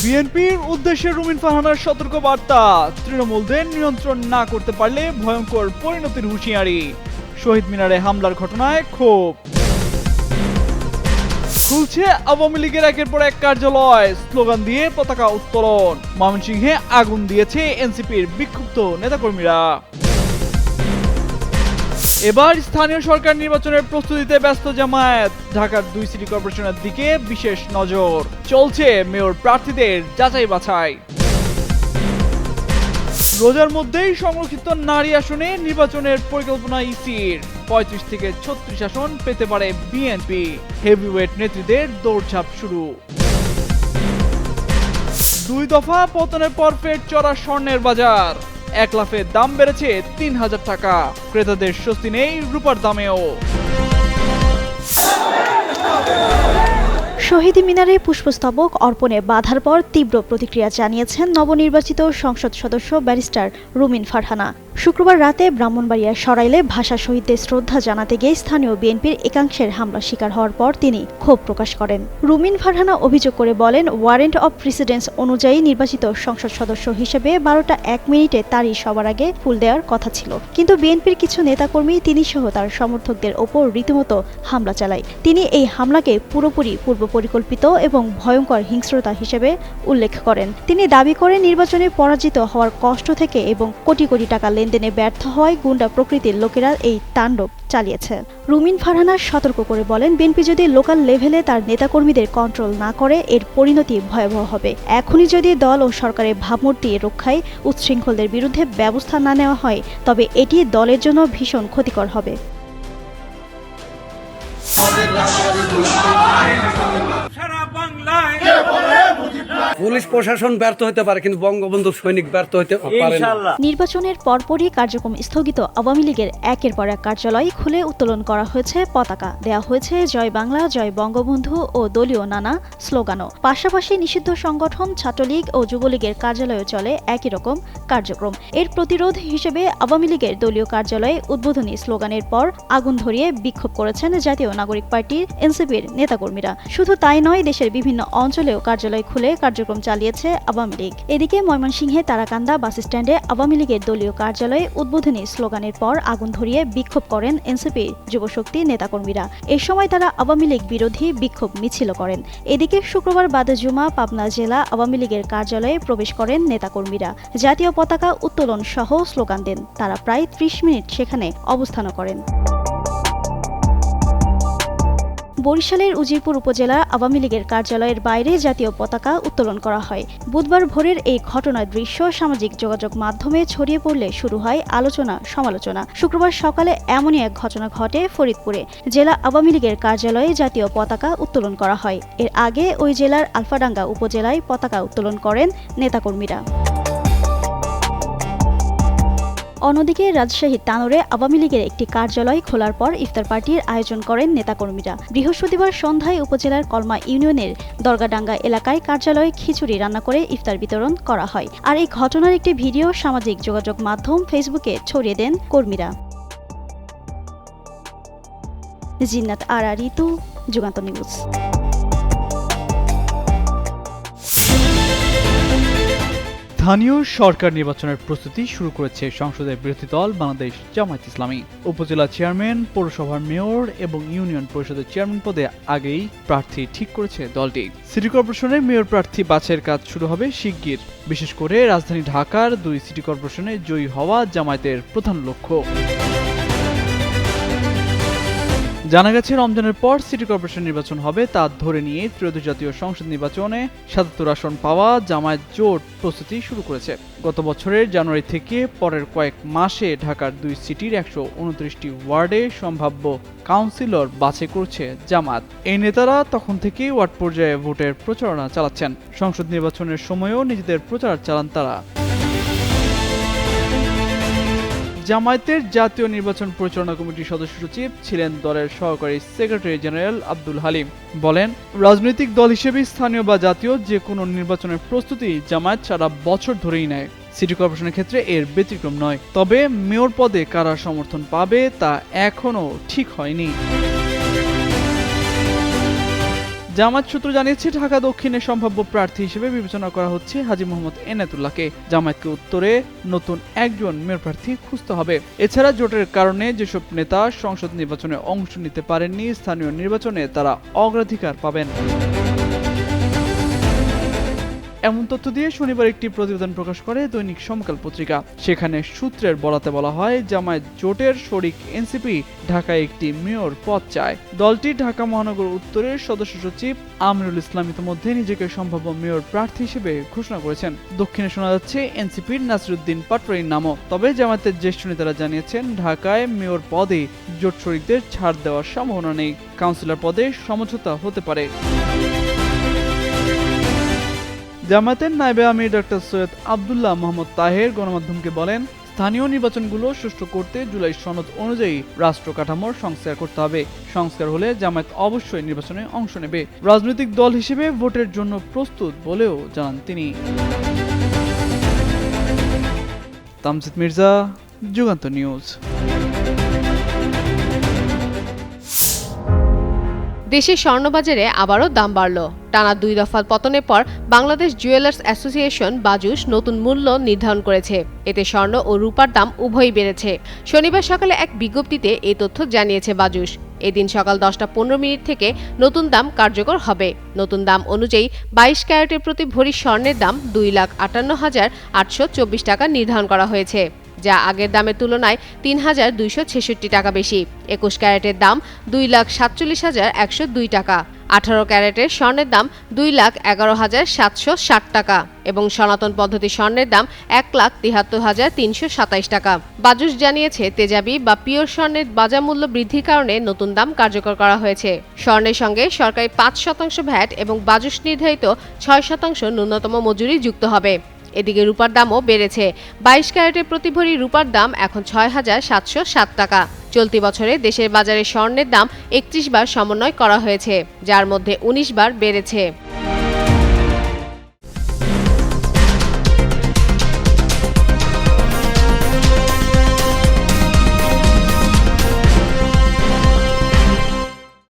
বিএনপির উদ্দেশ্যে রুমিন ফারহানার সতর্ক বার্তা, তৃণমূলদের নিয়ন্ত্রণ না করতে পারলে ভয়ঙ্কর পরিণতির হুঁশিয়ারি। শহীদ মিনারে হামলার ঘটনায় ক্ষোভ। খুলছে আওয়ামী লীগের একের পর এক কার্যালয়, স্লোগান দিয়ে পতাকা উত্তোলন। ময়মনসিংহে আগুন দিয়েছে এনসিপির বিক্ষুব্ধ নেতাকর্মীরা। এবার স্থানীয় সরকার নির্বাচনের প্রস্তুতিতে ব্যস্ত জামায়াত। ঢাকার 2 সিটি কর্পোরেশনের দিকে বিশেষ নজর। চলছে মেয়র প্রার্থীদের যাচাই বাছাই। রোজার মধ্যেই সংরক্ষিত নারী আসনে নির্বাচনের পরিকল্পনা ইসির। 35 থেকে 36 আসন পেতে পারে বিএনপি। হেভিওয়েট নেত্রীদের দৌড়ঝাঁপ শুরু। 2 দফা পতনের পর ফের চড়া স্বর্ণের বাজার। এক লাফে দাম বেড়েছে 3000 টাকা। ক্রেতাদের স্বস্তি নেই রূপার দামেও। শহীদ মিনারে পুষ্পস্তবক অর্পণে বাধার পর তীব্র প্রতিক্রিয়া জানিয়েছেন নবনির্বাচিত সংসদ সদস্য ব্যারিস্টার রুমিন ফারহানা। শুক্রবার রাতে ব্রাহ্মণবাড়িয়ার সরাইলে ভাষা শহীদদের শ্রদ্ধা জানাতে গিয়ে স্থানীয় বিএনপির একাংশের হামলা শিকার হওয়ার পর তিনি ক্ষোভ প্রকাশ করেন। রুমিন ফারহানা অভিযোগ করে বলেন, ওয়ারেন্ট অব প্রেসিডেন্স অনুযায়ী নির্বাচিত সংসদ সদস্য হিসেবে 12টা 1 মিনিটে তারই সবার আগে ফুল দেওয়ার কথা ছিল, কিন্তু বিএনপির কিছু নেতাকর্মী তিনি সহ তার সমর্থকদের ওপর রীতিমতো হামলা চালায়। তিনি এই হামলাকে পুরোপুরি পূর্ব পরিকল্পিত এবং ভয়ঙ্কর হিংস্রতা হিসেবে উল্লেখ করেন। তিনি দাবি করেন, নির্বাচনে পরাজিত হওয়ার কষ্ট থেকে এবং কোটি কোটি টাকা লেনদেনে ব্যর্থ হওয়ায় গুন্ডা প্রকৃতির লোকেরা এই তাণ্ডব চালিয়েছে। রুমিন ফারহানা সতর্ক করে বলেন, বিএনপি যদি লোকাল লেভেলে তার নেতাকর্মীদের কন্ট্রোল না করে এর পরিণতি ভয়াবহ হবে। এখনই যদি দল ও সরকারের ভাবমূর্তি রক্ষায় উচ্ছৃঙ্খলদের বিরুদ্ধে ব্যবস্থা না নেওয়া হয় তবে এটি দলের জন্য ভীষণ ক্ষতিকর হবে। পুলিশ প্রশাসন ব্যর্থ হতে পারে, কিন্তু বঙ্গবন্ধু সৈনিক ব্যর্থ হতে পারে না। নির্বাচনের পরপরই কার্যক্রম স্থগিত আওয়ামী লীগের একের পর এক কার্যালয় খুলে উত্তোলন করা হয়েছে পতাকা, দেয়া হয়েছে জয় বাংলা, জয় বঙ্গবন্ধু ও দলীয় নানা স্লোগানও। পাশাপাশি নিষিদ্ধ সংগঠন ছাত্রলীগ ও যুবলীগের কার্যালয়ে চলে একই রকম কার্যক্রম। এর প্রতিরোধ হিসেবে আওয়ামী লীগের দলীয় কার্যালয়ে উদ্বোধনী স্লোগানের পর আগুন ধরিয়ে বিক্ষোভ করেছেন জাতীয় নাগরিক পার্টির এনসিপির নেতাকর্মীরা। শুধু তাই নয়, দেশের বিভিন্ন অঞ্চলেও কার্যালয় খুলে কার্যক্রম চালিয়েছে আওয়ামী লীগ। এদিকে ময়মনসিংহে তারাকান্দা বাস স্ট্যান্ডে আওয়ামী লীগের দলীয় কার্যালয়ে উদ্বোধনী স্লোগানের পর আগুন ধরিয়ে বিক্ষোভ করেন এনসিপি যুবশক্তি নেতাকর্মীরা। এ সময় তারা আওয়ামী লীগ বিরোধী বিক্ষোভ মিছিল করেন। এদিকে শুক্রবার বাদে জুমা পাবনা জেলা আওয়ামী লীগের কার্যালয়ে প্রবেশ করেন নেতাকর্মীরা। জাতীয় পতাকা উত্তোলন সহ স্লোগান দেন। তারা প্রায় 30 মিনিট সেখানে অবস্থান করেন। বরিশালের উজিরপুর উপজেলার আওয়ামী লীগের কার্যালয়ের বাইরে জাতীয় পতাকা উত্তোলন করা হয়। বুধবার ভোরের এই ঘটনার দৃশ্য সামাজিক যোগাযোগ মাধ্যমে ছড়িয়ে পড়লে শুরু হয় আলোচনা সমালোচনা। শুক্রবার সকালে এমনই এক ঘটনা ঘটে ফরিদপুরে। জেলা আওয়ামী লীগের কার্যালয়ে জাতীয় পতাকা উত্তোলন করা হয়। এর আগে ওই জেলার আলফাডাঙ্গা উপজেলায় পতাকা উত্তোলন করেন নেতাকর্মীরা। অন্যদিকে রাজশাহীর তানোরে আওয়ামী লীগের একটি কার্যালয় খোলার পর ইফতার পার্টির আয়োজন করেন নেতাকর্মীরা। বৃহস্পতিবার সন্ধ্যায় উপজেলার কলমা ইউনিয়নের দরগাডাঙ্গা এলাকায় কার্যালয়ে খিচুড়ি রান্না করে ইফতার বিতরণ করা হয়। আর এই ঘটনার একটি ভিডিও সামাজিক যোগাযোগ মাধ্যম ফেসবুকে ছড়িয়ে দেন কর্মীরা। জিন্নাত আরা ঋতু, যুগান্তর নিউজ। স্থানীয় সরকার নির্বাচনের প্রস্তুতি শুরু করেছে সংসদের বিরোধী দল বাংলাদেশ জামায়াত ইসলামী। উপজেলা চেয়ারম্যান, পৌরসভার মেয়র এবং ইউনিয়ন পরিষদের চেয়ারম্যান পদে আগেই প্রার্থী ঠিক করেছে দলটি। সিটি কর্পোরেশনের মেয়র প্রার্থী বাছাইয়ের কাজ শুরু হবে শিগগির। বিশেষ করে রাজধানী ঢাকার 2 সিটি কর্পোরেশনে জয়ী হওয়া জামায়াতের প্রধান লক্ষ্য। জানা গেছে, রমজানের পর সিটি কর্পোরেশন নির্বাচন হবে তা ধরে নিয়ে ত্রয়োদশ জাতীয় সংসদ নির্বাচনে 77 আসন পাওয়া জামায়াত জোট প্রস্তুতি শুরু করেছে। গত বছরের জানুয়ারি থেকে পরের কয়েক মাসে ঢাকার 2 সিটির 129টি ওয়ার্ডে সম্ভাব্য কাউন্সিলর বাছাই করছে জামায়াত। এই নেতারা তখন থেকেই ওয়ার্ড পর্যায়ে ভোটের প্রচারণা চালাচ্ছেন। সংসদ নির্বাচনের সময়ও নিজেদের প্রচার চালান তারা। জামায়াতের জাতীয় নির্বাচন পরিচালনা কমিটির সদস্য সচিব ছিলেন দলের সহকারী সেক্রেটারি জেনারেল আব্দুল হালিম। বলেন, রাজনৈতিক দল হিসেবে স্থানীয় বা জাতীয় যে কোনো নির্বাচনের প্রস্তুতি জামায়াত সারা বছর ধরেই নেয়। সিটি কর্পোরেশনের ক্ষেত্রে এর ব্যতিক্রম নয়। তবে মেয়র পদে কারা সমর্থন পাবে তা এখনও ঠিক হয়নি। জামায়াত সূত্র জানিয়েছে ঢাকা দক্ষিণের সম্ভাব্য প্রার্থী হিসেবে বিবেচনা করা হচ্ছে হাজী মোহাম্মদ এনায়েতুল্লাহকে। জামায়াতকে উত্তরে নতুন একজন মেয়র প্রার্থী খুঁজতে হবে। এছাড়া জোটের কারণে যেসব নেতা সংসদ নির্বাচনে অংশ নিতে পারেননি, স্থানীয় নির্বাচনে তারা অগ্রাধিকার পাবেন। এমন তথ্য দিয়ে শনিবার একটি প্রতিবেদন প্রকাশ করে দৈনিক সমকাল পত্রিকা। সেখানে সূত্রের বলাতে বলা হয়, জামায়াত জোটের শরিক এনসিপি ঢাকায় একটি মেয়র পদ চায়। দলটি ঢাকা মহানগর উত্তরের সদস্য সচিব আমিরুল ইসলাম ইতিমধ্যে নিজেকে সম্ভাব্য মেয়র প্রার্থী হিসেবে ঘোষণা করেছেন। দক্ষিণে শোনা যাচ্ছে এনসিপির নাসিরউদ্দিন পাটোয়ারির নামও। তবে জামায়াতের জ্যেষ্ঠ নেতারা জানিয়েছেন, ঢাকায় মেয়র পদে জোট শরিকদের ছাড় দেওয়ার সম্ভাবনা নেই। কাউন্সিলর পদে সমঝোতা হতে পারে। জামায়াতের নায়েবে আমির ডক্টর সৈয়দ আব্দুল্লাহ মোহাম্মদ তাহের গণমাধ্যমকে বলেন, স্থানীয় নির্বাচনগুলো সুষ্ঠু করতে জুলাই সনদ অনুযায়ী রাষ্ট্র কাঠামোর সংস্কার করতে হবে। সংস্কার হলে জামায়াত অবশ্যই নির্বাচনে অংশ নেবে। রাজনৈতিক দল হিসেবে ভোটের জন্য প্রস্তুত বলেও জানান তিনি। তামজিদ মির্জা, যুগান্তর নিউজ। দেশের স্বর্ণবাজারে আবারও দাম বাড়ল। টানা 2 দফা পতনের পর বাংলাদেশ জুয়েলার্স অ্যাসোসিয়েশন বাজুস নতুন মূল্য নির্ধারণ করেছে। এতে স্বর্ণ ও রূপার দাম উভয়ই বেড়েছে। শনিবার সকালে এক বিজ্ঞপ্তিতে এই তথ্য জানিয়েছে বাজুস। এদিন সকাল 10:15 থেকে নতুন দাম কার্যকর হবে। নতুন দাম অনুযায়ী 22 ক্যারেটের প্রতি ভরি স্বর্ণের দাম 2,58,824 টাকা নির্ধারণ করা হয়েছে, যা আগের দামের তুলনায় 3,266 টাকা বেশি। 21 ক্যারেটের দাম 2,47,102 টাকা। 18 ক্যারেটের স্বর্ণের দাম 2,11,760 টাকা এবং সনাতন পদ্ধতি স্বর্ণের দাম 1,73,327 টাকা। বাজুস জানিয়েছে, তেজাবি বা পিওর স্বর্ণের বাজার মূল্য বৃদ্ধির কারণে নতুন দাম কার্যকর করা হয়েছে। স্বর্ণের সঙ্গে সরকারি 5% ভ্যাট এবং বাজুস নির্ধারিত 6% ন্যূনতম মজুরি যুক্ত হবে। এদিকে রূপার দামও বেড়েছে। 22 ক্যারেটের প্রতি ভরি রূপার দাম এখন 6,707 টাকা। চলতি বছরে দেশের বাজারে স্বর্ণের দাম 31 বার সমন্বয় করা হয়েছে, যার মধ্যে 19 বার বেড়েছে।